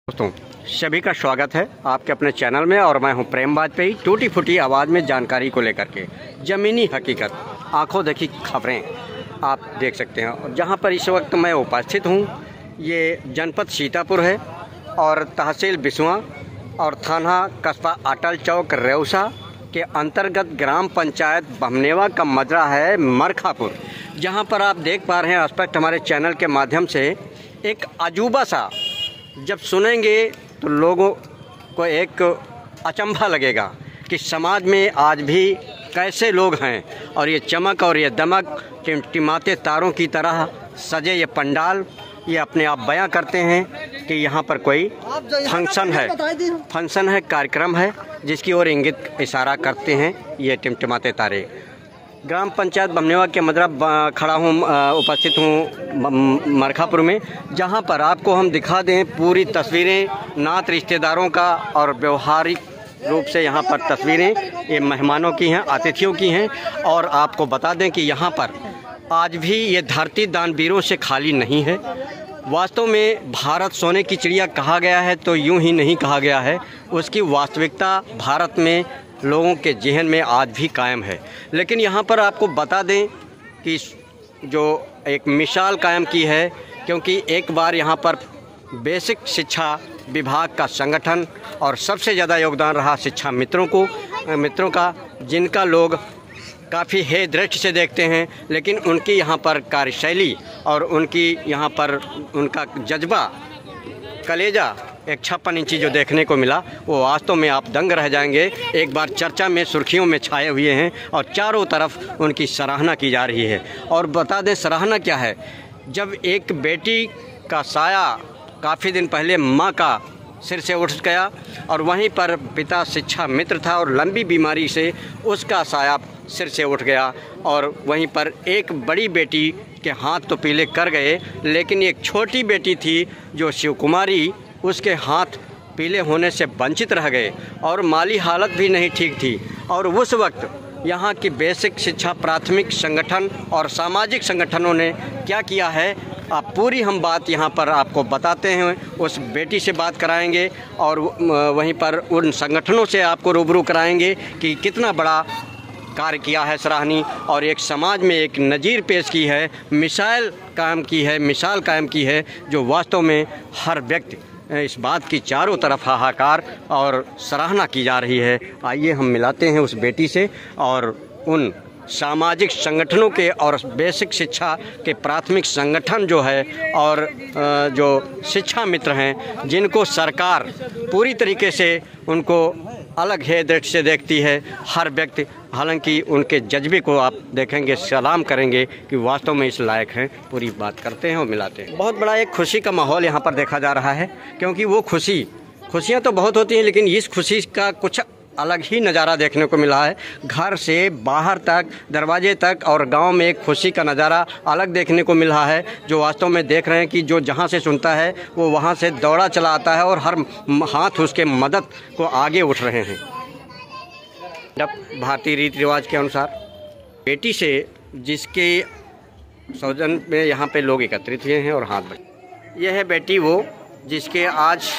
दोस्तों सभी का स्वागत है आपके अपने चैनल में और मैं हूं प्रेम वाजपेयी। टूटी फूटी आवाज़ में जानकारी को लेकर के ज़मीनी हकीकत, आंखों देखी खबरें आप देख सकते हैं। और जहां पर इस वक्त मैं उपस्थित हूं ये जनपद सीतापुर है और तहसील बिसुआ और थाना कस्बा अटल चौक रेउसा के अंतर्गत ग्राम पंचायत बमनेवा का मजरा है मरखापुर। जहां पर आप देख पा रहे हैं एस्पेक्ट हमारे चैनल के माध्यम से एक अजूबा सा जब सुनेंगे तो लोगों को एक अचंभा लगेगा कि समाज में आज भी कैसे लोग हैं। और ये चमक और ये दमक टिमटिमाते तारों की तरह सजे ये पंडाल ये अपने आप बयां करते हैं कि यहाँ पर कोई फंक्शन है, कार्यक्रम है जिसकी ओर इंगित इशारा करते हैं ये टिमटिमाते तारे। ग्राम पंचायत बमनेवा के मजरा खड़ा हूँ, उपस्थित हूँ मरखापुर में, जहाँ पर आपको हम दिखा दें पूरी तस्वीरें नात रिश्तेदारों का और व्यवहारिक रूप से यहाँ पर तस्वीरें ये मेहमानों की हैं, अतिथियों की हैं। और आपको बता दें कि यहाँ पर आज भी ये धरती दानवीरों से खाली नहीं है। वास्तव में भारत सोने की चिड़िया कहा गया है तो यूं ही नहीं कहा गया है, उसकी वास्तविकता भारत में लोगों के जहन में आज भी कायम है। लेकिन यहाँ पर आपको बता दें कि जो एक मिसाल कायम की है, क्योंकि एक बार यहाँ पर बेसिक शिक्षा विभाग का संगठन और सबसे ज़्यादा योगदान रहा शिक्षा मित्रों का, जिनका लोग काफ़ी हे दृष्टि से देखते हैं। लेकिन उनकी यहाँ पर कार्यशैली और उनकी यहाँ पर उनका जज्बा, कलेजा, एक 56 इंची जो देखने को मिला वो वास्तव में आप दंग रह जाएंगे। एक बार चर्चा में सुर्खियों में छाए हुए हैं और चारों तरफ उनकी सराहना की जा रही है। और बता दें सराहना क्या है, जब एक बेटी का साया काफ़ी दिन पहले माँ का सिर से उठ गया और वहीं पर पिता शिक्षा मित्र था और लंबी बीमारी से उसका साया सिर से उठ गया, और वहीं पर एक बड़ी बेटी के हाथ तो पीले कर गए, लेकिन एक छोटी बेटी थी जो शिव कुमारी, उसके हाथ पीले होने से वंचित रह गए और माली हालत भी नहीं ठीक थी। और उस वक्त यहाँ की बेसिक शिक्षा प्राथमिक संगठन और सामाजिक संगठनों ने क्या किया है, आप पूरी हम बात यहाँ पर आपको बताते हैं। उस बेटी से बात कराएंगे और वहीं पर उन संगठनों से आपको रूबरू कराएंगे कि कितना बड़ा कार्य किया है सराहनीय, और एक समाज में एक नज़ीर पेश की है, मिसाल कायम की है जो वास्तव में हर व्यक्ति इस बात की चारों तरफ हाहाकार और सराहना की जा रही है। आइए हम मिलाते हैं उस बेटी से और उन सामाजिक संगठनों के और बेसिक शिक्षा के प्राथमिक संगठन जो है और जो शिक्षा मित्र हैं, जिनको सरकार पूरी तरीके से उनको अलग है दृष्टि से देखती है। हर व्यक्ति हालांकि उनके जज्बे को आप देखेंगे, सलाम करेंगे कि वास्तव में इस लायक हैं। पूरी बात करते हैं और मिलाते हैं। बहुत बड़ा एक खुशी का माहौल यहाँ पर देखा जा रहा है, क्योंकि वो खुशियाँ तो बहुत होती हैं, लेकिन इस खुशी का कुछ अलग ही नज़ारा देखने को मिला है। घर से बाहर तक, दरवाजे तक और गांव में एक खुशी का नज़ारा अलग देखने को मिल रहा है, जो वास्तव में देख रहे हैं कि जो जहां से सुनता है वो वहां से दौड़ा चला आता है और हर हाथ उसके मदद को आगे उठ रहे हैं। भारतीय रीति रिवाज के अनुसार बेटी से जिसके सौजन में यहाँ पे लोग एकत्रित हुए हैं और हाथ बढ़े, यह है बेटी वो जिसके आज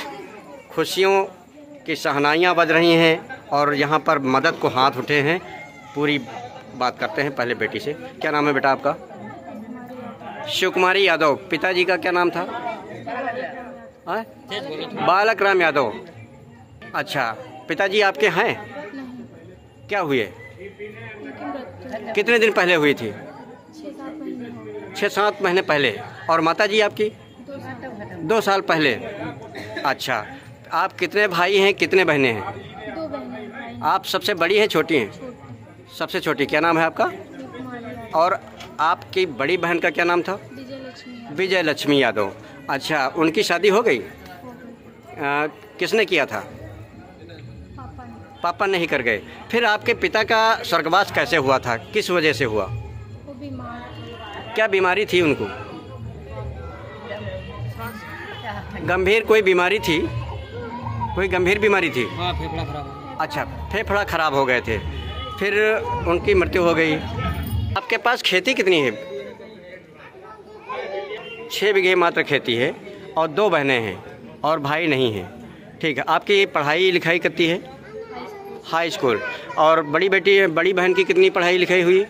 खुशियों की शहनाइयाँ बज रही हैं और यहाँ पर मदद को हाथ उठे हैं। पूरी बात करते हैं पहले बेटी से। क्या नाम है बेटा आपका? शिव कुमारी यादव। पिताजी का क्या नाम था? बालक राम यादव। अच्छा, पिताजी आपके हैं? क्या हुए? कितने दिन पहले हुई थी? 6-7 महीने पहले। और माताजी आपकी? 2 साल पहले। अच्छा, आप कितने भाई हैं, कितने बहनें हैं? 2 बहनें। आप सबसे बड़ी हैं, छोटी हैं? सबसे छोटी। क्या नाम है आपका? और आपकी बड़ी बहन का क्या नाम था? विजय लक्ष्मी यादव। अच्छा, उनकी शादी हो गई? किसने किया था? पापा नहीं कर गए। फिर आपके पिता का स्वर्गवास कैसे हुआ था, किस वजह से हुआ? वो बीमार। क्या बीमारी थी उनको? गंभीर कोई बीमारी थी? कोई गंभीर बीमारी थी? हाँ, फेफड़ा खराब। अच्छा, फेफड़ा खराब हो गए थे, फिर उनकी मृत्यु हो गई। आपके पास खेती कितनी है? 6 बीघे मात्र खेती है और 2 बहनें हैं। और भाई नहीं है। ठीक है, आपकी पढ़ाई लिखाई कितनी है? High school. और बड़ी बेटी बड़ी बहन की कितनी पढ़ाई लिखाई हुई?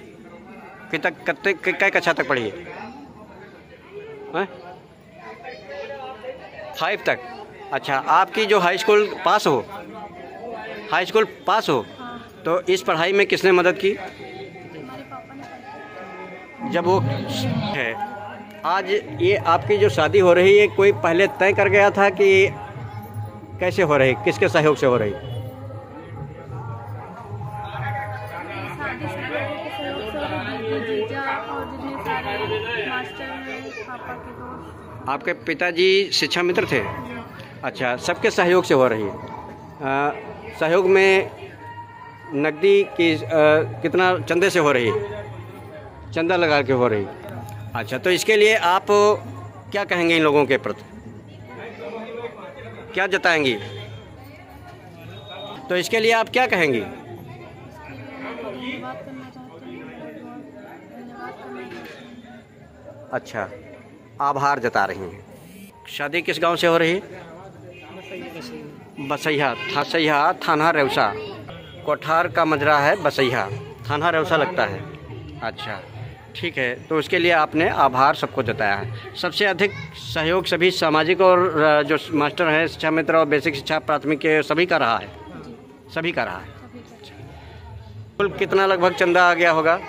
कै कक्षा तक पढ़ी है? 5 तक। अच्छा, आपकी जो हाई स्कूल पास हो, हाई स्कूल पास हो, हाँ। तो इस पढ़ाई में किसने मदद की? हमारे पापा ने जब वो है, आज ये आपकी जो शादी हो रही है, कोई पहले तय कर गया था कि कैसे हो रही, किसके सहयोग से हो रही? शादी से लोगों के सहयोग से और दीदी जीजा और जितने सारे मास्टर हैं, पापा के दोस्त। आपके पिताजी शिक्षा मित्र थे? अच्छा, सबके सहयोग से हो रही है। सहयोग में नकदी की कितना चंदे से हो रही है? चंदा लगा के हो रही। अच्छा, तो इसके लिए आप क्या कहेंगे इन लोगों के प्रति, क्या जताएंगी? तो इसके लिए आप क्या कहेंगी? धन्यवाद करना चाहते हैं, धन्यवाद करना चाहते हैं। अच्छा, आभार जता रही हैं। शादी किस गांव से हो रही है? बसैया थाना रेवसा। कोठार का मजरा है बसैया, थाना रेवसा लगता है। अच्छा, ठीक है, तो उसके लिए आपने आभार सबको जताया है। सबसे अधिक सहयोग सभी सामाजिक और जो मास्टर हैं, शिक्षा मित्र और बेसिक शिक्षा प्राथमिक के सभी का रहा है? सभी का रहा है। कुल कितना लगभग चंदा आ गया होगा?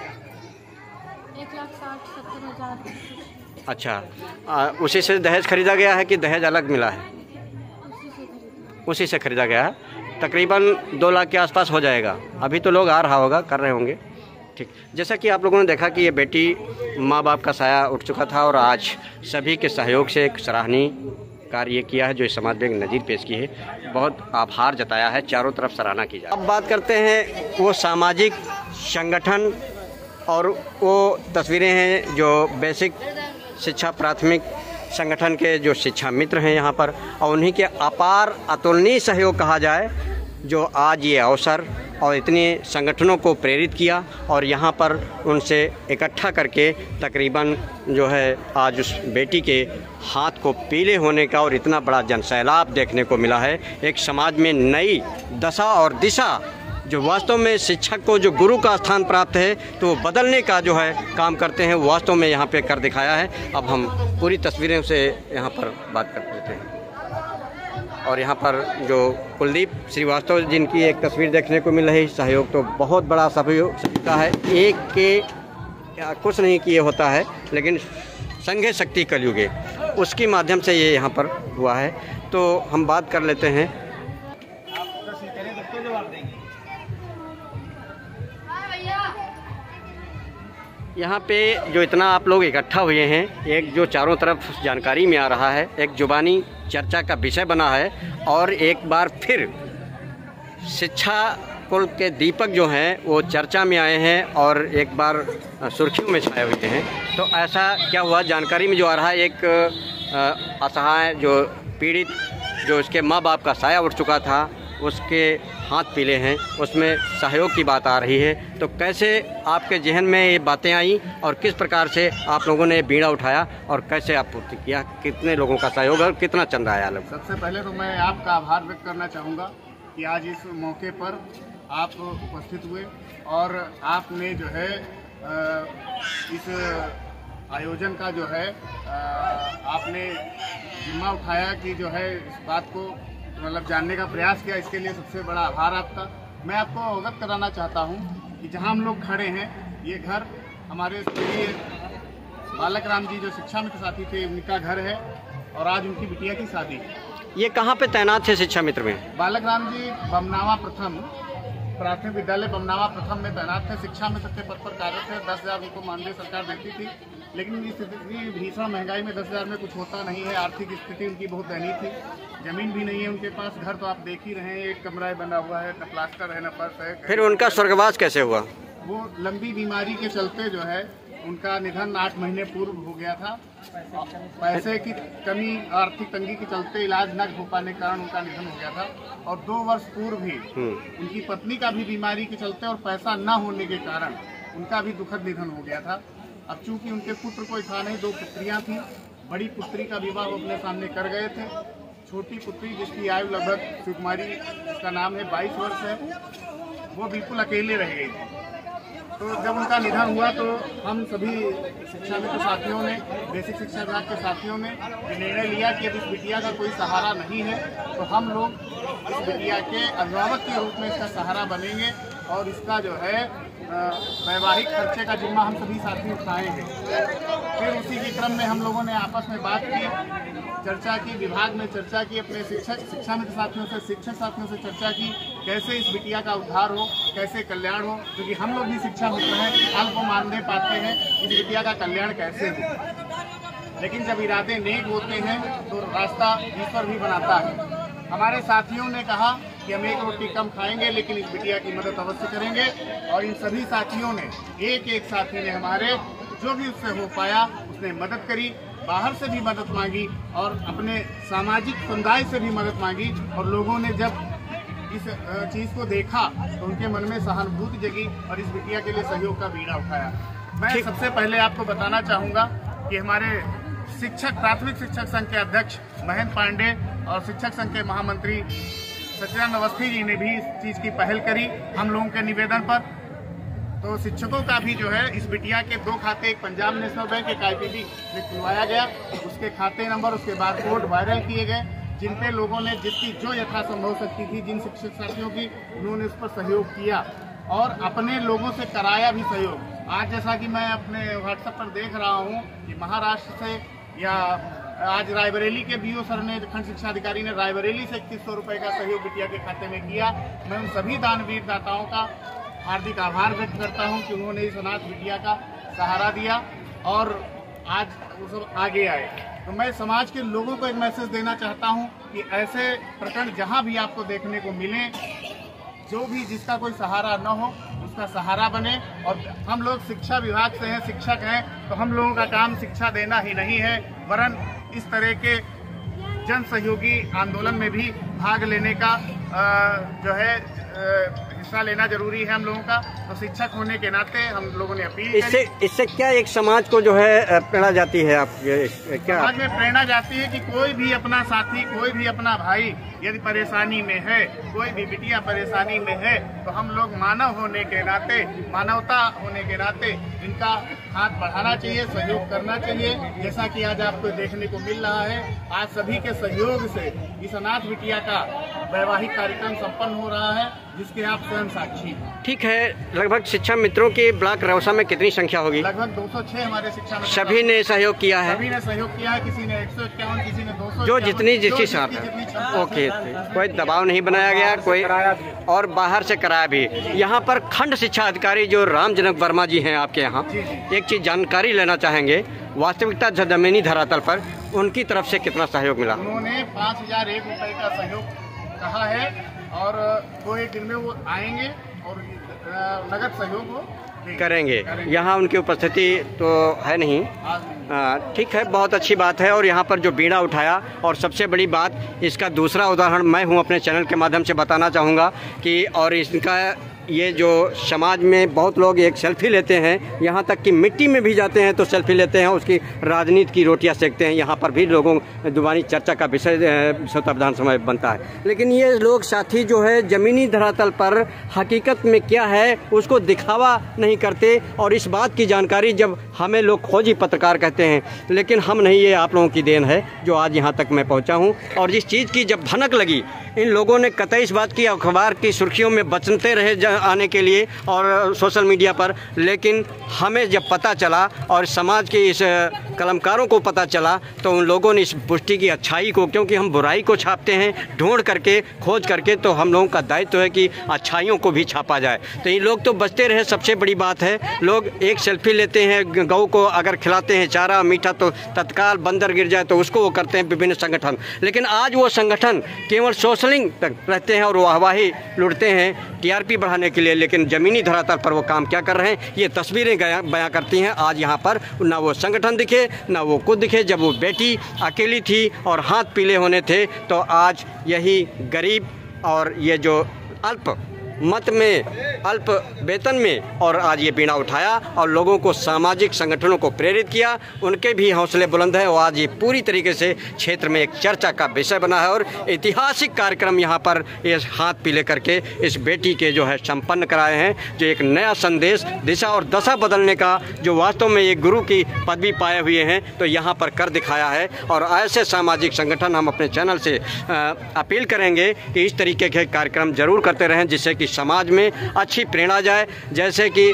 1,60,70,000। अच्छा, उसी से दहेज खरीदा गया है कि दहेज अलग मिला है? उसी से खरीदा गया है। तकरीबन 2 लाख के आसपास हो जाएगा। अभी तो लोग आ रहा होगा, कर रहे होंगे। ठीक, जैसा कि आप लोगों ने देखा कि ये बेटी माँ बाप का साया उठ चुका था और आज सभी के सहयोग से एक सराहनीय कार्य किया है, जो इस समाज में एक नज़ीर पेश की है। बहुत आभार जताया है, चारों तरफ सराहना की जाए। अब बात करते हैं वो सामाजिक संगठन और वो तस्वीरें हैं जो बेसिक शिक्षा प्राथमिक संगठन के जो शिक्षा मित्र हैं यहाँ पर, और उन्हीं के अपार अतुलनीय सहयोग कहा जाए, जो आज ये अवसर और इतने संगठनों को प्रेरित किया और यहाँ पर उनसे इकट्ठा करके तकरीबन जो है आज उस बेटी के हाथ को पीले होने का और इतना बड़ा जनसैलाब देखने को मिला है। एक समाज में नई दशा और दिशा, जो वास्तव में शिक्षक को जो गुरु का स्थान प्राप्त है तो वो बदलने का जो है काम करते हैं, वास्तव में यहाँ पे कर दिखाया है। अब हम पूरी तस्वीरों से यहाँ पर बात कर लेते हैं। और यहाँ पर जो कुलदीप श्रीवास्तव जिनकी एक तस्वीर देखने को मिल रही, सहयोग तो बहुत बड़ा सहयोग का है। एक के कुछ नहीं किए होता है, लेकिन संघे शक्ति कलयुगे, उसके माध्यम से ये यहाँ पर हुआ है। तो हम बात कर लेते हैं। यहाँ पे जो इतना आप लोग इकट्ठा हुए हैं, एक जो चारों तरफ जानकारी में आ रहा है, एक जुबानी चर्चा का विषय बना है, और एक बार फिर शिक्षा कुल के दीपक जो हैं वो चर्चा में आए हैं और एक बार सुर्खियों में छाए हुए हैं। तो ऐसा क्या हुआ, जानकारी में जो आ रहा है, एक असहाय जो पीड़ित, जो उसके माँ बाप का साया उठ चुका था, उसके हाथ पीले हैं, उसमें सहयोग की बात आ रही है। तो कैसे आपके जहन में ये बातें आई और किस प्रकार से आप लोगों ने बीड़ा उठाया और कैसे आप पूर्ति किया, कितने लोगों का सहयोग और कितना चंदा आया लोग? सबसे पहले तो मैं आपका आभार व्यक्त करना चाहूँगा कि आज इस मौके पर आप उपस्थित हुए और आपने जो है इस आयोजन का जो है आपने जिम्मा उठाया कि जो है इस बात को मतलब जानने का प्रयास किया। इसके लिए सबसे बड़ा आभार आपका। मैं आपको अवगत कराना चाहता हूं कि जहां हम लोग खड़े हैं, ये घर हमारे प्रिय बालक राम जी जो शिक्षा मित्र साथी थे, उनका घर है और आज उनकी बिटिया की शादी। ये कहाँ पे तैनात थे शिक्षा मित्र में? बालक राम जी बमनावा प्रथम प्राथमिक विद्यालय बमनावा प्रथम में तैनात थे, शिक्षा मित्र के पद पर कार्यरत थे। 10,000 उनको मानदेय सरकार देती थी, लेकिन इस भीषण महंगाई में 10,000 में कुछ होता नहीं है। आर्थिक स्थिति उनकी बहुत दयनीय थी, जमीन भी नहीं है उनके पास। घर तो आप देख ही रहे हैं, एक कमरा बना हुआ है, न प्लास्टर है न फर्श है। फिर उनका स्वर्गवास कैसे हुआ? वो लंबी बीमारी के चलते जो है उनका निधन 8 महीने पूर्व हो गया था। पैसे की कमी, आर्थिक तंगी के चलते इलाज न हो पाने के कारण उनका निधन हो गया था। और 2 वर्ष पूर्व भी उनकी पत्नी का भी बीमारी के चलते और पैसा न होने के कारण उनका भी दुखद निधन हो गया था। अब चूंकि उनके पुत्र कोई था नहीं, 2 पुत्रियां थी। बड़ी पुत्री का विवाह वो अपने सामने कर गए थे, छोटी पुत्री जिसकी आयु लगभग सुकुमारी, इसका नाम है, 22 वर्ष है, वो बिल्कुल अकेले रह गई थी। तो जब उनका निधन हुआ तो हम सभी शिक्षा मित्र साथियों ने, बेसिक शिक्षा विभाग के साथियों ने ये निर्णय लिया कि अब इस बिटिया का कोई सहारा नहीं है, तो हम लोग इस बिटिया के अभिभावक के रूप में इसका सहारा बनेंगे और इसका जो है वैवाहिक खर्चे का जिम्मा हम सभी साथी उठाएंगे। फिर उसी के क्रम में हम लोगों ने आपस में बात की, चर्चा की, विभाग में चर्चा की, अपने शिक्षा मित्र साथियों से, शिक्षक साथियों से चर्चा की, कैसे इस बिटिया का उद्धार हो, कैसे कल्याण हो, क्योंकि हम लोग भी शिक्षा मित्र हैं, अल्प मानने पाते हैं इस बिटिया का कल्याण कैसे हो। लेकिन जब इरादे नेक होते हैं तो रास्ता ईश्वर भी बनाता है। हमारे साथियों ने कहा कि हम एक रोटी कम खाएंगे लेकिन इस बिटिया की मदद अवश्य करेंगे, और इन सभी साथियों ने, एक एक साथी ने हमारे जो भी उससे हो पाया उसने मदद करी, बाहर से भी मदद मांगी और अपने सामाजिक समुदाय से भी मदद मांगी। और लोगों ने जब इस चीज़ को देखा तो उनके मन में सहानुभूति जगी और इस बिटिया के लिए सहयोग का बीड़ा उठाया। मैं सबसे पहले आपको बताना चाहूँगा कि हमारे प्राथमिक शिक्षक संघ के अध्यक्ष महेंद्र पांडे और शिक्षक संघ के महामंत्री सच्चिदानंद अवस्थी जी ने भी इस चीज़ की पहल करी हम लोगों के निवेदन पर। तो शिक्षकों का भी जो है इस बिटिया के 2 खाते, एक पंजाब नेशनल बैंक, एक IPB में खुलवाया गया, उसके खाते नंबर, उसके बाद कोड वायरल किए गए, जिन पे लोगों ने जिसकी जो यथासंभव शक्ति थी, जिन शिक्षक साथियों की, उन्होंने उस पर सहयोग किया और अपने लोगों से कराया भी सहयोग। आज जैसा कि मैं अपने व्हाट्सएप पर देख रहा हूँ कि महाराष्ट्र से या आज रायबरेली के BO सर ने, खंड शिक्षा अधिकारी ने रायबरेली से 3100 रुपये का सहयोग बिटिया के खाते में किया। मैं उन सभी दानवीर दाताओं का हार्दिक आभार व्यक्त करता हूं कि उन्होंने इस अनाथ बिटिया का सहारा दिया और आज वो सब आगे आए। तो मैं समाज के लोगों को एक मैसेज देना चाहता हूं कि ऐसे प्रकरण जहां भी आपको देखने को मिले, जो भी जिसका कोई सहारा न हो उसका सहारा बने। और हम लोग शिक्षा विभाग से हैं, शिक्षक हैं, तो हम लोगों का काम शिक्षा देना ही नहीं है, वरन इस तरह के जन सहयोगी आंदोलन में भी भाग लेने का जो है हिस्सा लेना जरूरी है हम लोगों का। तो शिक्षक होने के नाते हम लोगों ने अपील इससे क्या एक समाज को जो है प्रेरणा जाती है, आप क्या समाज में प्रेरणा जाती है कि कोई भी अपना साथी, कोई भी अपना भाई यदि परेशानी में है, कोई भी बिटिया परेशानी में है, तो हम लोग मानव होने के नाते, मानवता होने के नाते इनका हाथ बढ़ाना चाहिए, सहयोग करना चाहिए। जैसा कि आज आपको देखने को मिल रहा है, आज सभी के सहयोग से इस अनाथ बिटिया का वैवाहिक कार्यक्रम संपन्न हो रहा है, जिसके आप स्वयं साक्षी हैं। ठीक है, लगभग शिक्षा मित्रों की ब्लॉक रौसा में कितनी संख्या होगी? लगभग 206 हमारे शिक्षा मित्र। सभी ने सहयोग किया है? सभी ने सहयोग किया है, किसी ने 151, किसी ने 200, जो जितनी जिसकी साथ ओके, कोई दबाव नहीं बनाया गया, कोई और बाहर से कराया भी। यहाँ पर खंड शिक्षा अधिकारी जो राम जनक वर्मा जी हैं आपके यहाँ, एक चीज जानकारी लेना चाहेंगे, वास्तविकता जमीनी धरातल पर उनकी तरफ से कितना सहयोग मिला? उन्होंने 5001 रुपये का सहयोग कहा है और 2-1 दिन में वो आएंगे और नगद सहयोग वो करेंगे। यहाँ उनकी उपस्थिति तो है नहीं, ठीक है, बहुत अच्छी बात है। और यहाँ पर जो बीड़ा उठाया, और सबसे बड़ी बात, इसका दूसरा उदाहरण मैं हूँ अपने चैनल के माध्यम से बताना चाहूँगा कि, और इसका ये जो समाज में बहुत लोग एक सेल्फी लेते हैं, यहाँ तक कि मिट्टी में भी जाते हैं तो सेल्फी लेते हैं, उसकी राजनीति की रोटियां सेकते हैं। यहाँ पर भी लोगों दुबारी चर्चा का विषय श्रोता विधानसभा में बनता है। लेकिन ये लोग साथी जो है जमीनी धरातल पर हकीकत में क्या है उसको दिखावा नहीं करते, और इस बात की जानकारी जब हमें लोग खोजी पत्रकार कहते हैं, लेकिन हम नहीं, ये आप लोगों की देन है जो आज यहाँ तक मैं पहुँचा हूँ। और जिस चीज़ की जब भनक लगी, इन लोगों ने कतई इस बात की अखबार की सुर्खियों में बचते रहे आने के लिए और सोशल मीडिया पर, लेकिन हमें जब पता चला और समाज के इस कलमकारों को पता चला तो उन लोगों ने इस पुष्टि की अच्छाई को, क्योंकि हम बुराई को छापते हैं ढूंढ करके, खोज करके, तो हम लोगों का दायित्व है कि अच्छाइयों को भी छापा जाए। तो ये लोग तो बचते रहे, सबसे बड़ी बात है। लोग एक सेल्फी लेते हैं, गऊ को अगर खिलाते हैं चारा मीठा तो तत्काल बंदर गिर जाए तो उसको वो करते हैं विभिन्न संगठन, लेकिन आज वो संगठन केवल सोशलिंग तक रहते हैं और वाहवाही लुटते हैं TRP बढ़ाने के लिए, लेकिन ज़मीनी धरातल पर वो काम क्या कर रहे हैं ये तस्वीरें बयां करती हैं। आज यहाँ पर ना वो संगठन दिखे, ना वो खुद दिखे। जब वो बेटी अकेली थी और हाथ पीले होने थे, तो आज यही गरीब और ये जो अल्प मत में, अल्प वेतन में, और आज ये बीड़ा उठाया और लोगों को, सामाजिक संगठनों को प्रेरित किया। उनके भी हौसले बुलंद है और आज ये पूरी तरीके से क्षेत्र में एक चर्चा का विषय बना है और ऐतिहासिक कार्यक्रम यहाँ पर ये हाथ पीले करके इस बेटी के जो है संपन्न कराए हैं, जो एक नया संदेश, दिशा और दशा बदलने का जो वास्तव में एक गुरु की पदवी पाए हुए हैं तो यहाँ पर कर दिखाया है। और ऐसे सामाजिक संगठन हम अपने चैनल से अपील करेंगे कि इस तरीके के कार्यक्रम जरूर करते रहें, जिससे कि समाज में अच्छी प्रेरणा जाए। जैसे कि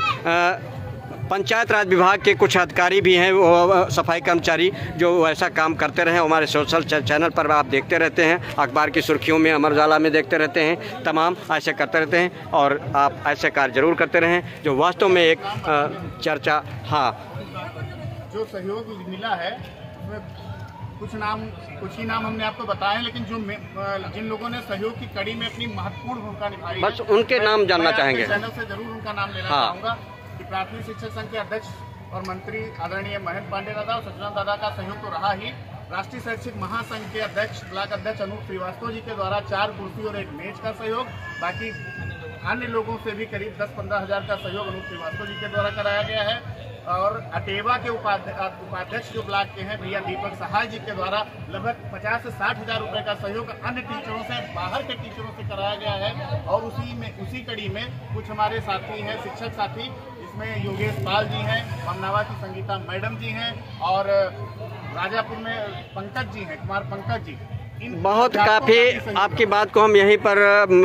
पंचायत राज विभाग के कुछ अधिकारी भी हैं, वो सफाई कर्मचारी, जो ऐसा काम करते रहे। हमारे सोशल चैनल पर आप देखते रहते हैं, अखबार की सुर्खियों में, अमर उजाला में देखते रहते हैं, तमाम ऐसे करते रहते हैं और आप ऐसे कार्य जरूर करते रहें जो वास्तव में एक चर्चा। हाँ, जो सहयोग मिला है उसमें कुछ ही नाम हमने आपको बताए, लेकिन जिन लोगों ने सहयोग की कड़ी में अपनी महत्वपूर्ण भूमिका निभाई, बस उनके नाम जानना चाहेंगे। चैनल से जरूर उनका नाम लेना चाहूँगा कि प्राथमिक शिक्षक संघ के अध्यक्ष और मंत्री आदरणीय महेंद्र पांडे दादा और सचिदानंद दादा का सहयोग तो रहा ही, राष्ट्रीय शैक्षिक महासंघ के अध्यक्ष, ब्लॉक अध्यक्ष अनूप श्रीवास्तव जी के द्वारा 4 कुर्सी और 1 मेज का सहयोग, बाकी अन्य लोगों से भी करीब 10-15 हज़ार का सहयोग अनूप श्रीवास्तव जी के द्वारा कराया गया है। और अटेवा के उपाध्यक्ष जो ब्लॉक के हैं भैया दीपक सहाय जी के द्वारा लगभग 50 से 60 हज़ार रुपये का सहयोग अन्य टीचरों से, बाहर के टीचरों से कराया गया है। और उसी कड़ी में कुछ हमारे साथी हैं, शिक्षक साथी, इसमें योगेश पाल जी हैं, ममनावा की संगीता मैडम जी हैं और राजापुर में पंकज जी हैं, कुमार पंकज जी। बहुत काफ़ी आपकी बात को हम यहीं पर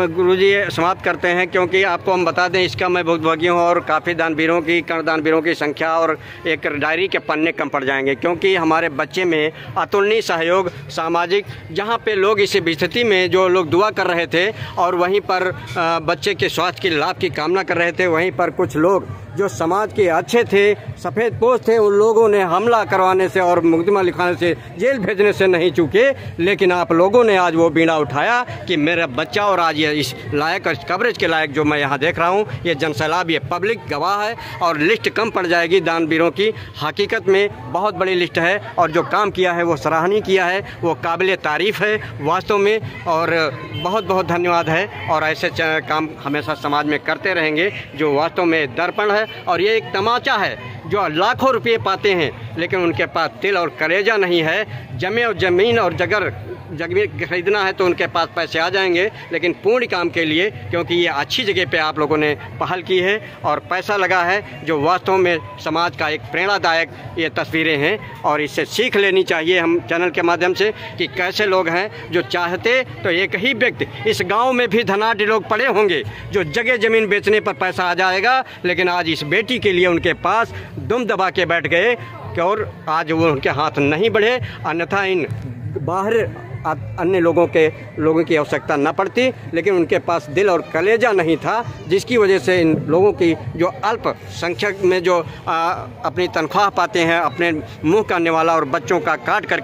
गुरुजी समाप्त करते हैं, क्योंकि आपको हम बता दें इसका मैं भुक्तभोगी हूँ और काफ़ी दानवीरों की, कर्णदानवीरों की संख्या और एक डायरी के पन्ने कम पड़ जाएंगे, क्योंकि हमारे बच्चे में अतुलनीय सहयोग सामाजिक, जहाँ पे लोग इस स्थिति में जो लोग दुआ कर रहे थे और वहीं पर बच्चे के स्वास्थ्य के लाभ की कामना कर रहे थे, वहीं पर कुछ लोग जो समाज के अच्छे थे, सफ़ेद पोश थे, उन लोगों ने हमला करवाने से और मुकदमा लिखवाने से, जेल भेजने से नहीं चूके। लेकिन आप लोगों ने आज वो बीड़ा उठाया कि मेरा बच्चा, और आज ये इस लायक और कवरेज के लायक जो मैं यहाँ देख रहा हूँ, ये जनसैलाब, ये पब्लिक गवाह है और लिस्ट कम पड़ जाएगी दानवीरों की। हकीकत में बहुत बड़ी लिस्ट है और जो काम किया है वो सराहनीय किया है, वो काबिल तारीफ़ है वास्तव में, और बहुत बहुत धन्यवाद है। और ऐसे काम हमेशा समाज में करते रहेंगे जो वास्तव में दर्पण है। और ये एक तमाचा है, जो लाखों रुपये पाते हैं लेकिन उनके पास दिल और कलेजा नहीं है। ज़मीन और जगह खरीदना है तो उनके पास पैसे आ जाएंगे, लेकिन पूर्ण काम के लिए, क्योंकि ये अच्छी जगह पे आप लोगों ने पहल की है और पैसा लगा है, जो वास्तव में समाज का एक प्रेरणादायक ये तस्वीरें हैं। और इससे सीख लेनी चाहिए हम चैनल के माध्यम से कि कैसे लोग हैं जो चाहते तो एक ही व्यक्ति, इस गाँव में भी धनाढ़ लोग पड़े होंगे जो जगह ज़मीन बेचने पर पैसा आ जाएगा, लेकिन आज इस बेटी के लिए उनके पास दुम दबा के बैठ गए कि और आज वो उनके हाथ नहीं बढ़े, अन्यथा इन बाहर अन्य लोगों की आवश्यकता न पड़ती, लेकिन उनके पास दिल और कलेजा नहीं था, जिसकी वजह से इन लोगों की जो अल्प संख्यक में जो अपनी तनख्वाह पाते हैं, अपने मुंह का निवाला और बच्चों का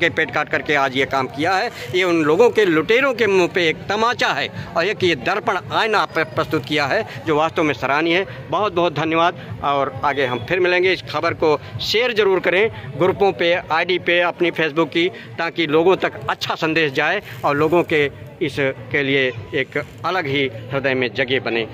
पेट काट करके आज ये काम किया है। ये उन लोगों के, लुटेरों के मुंह पे एक तमाचा है और एक ये दर्पण आईना प्रस्तुत किया है जो वास्तव में सराहनीय है। बहुत बहुत धन्यवाद और आगे हम फिर मिलेंगे। इस खबर को शेयर ज़रूर करें ग्रुपों पे, आईडी पे, अपनी फेसबुक की, ताकि लोगों तक अच्छा संदेश जाए और लोगों के इसके लिए एक अलग ही हृदय में जगह बने।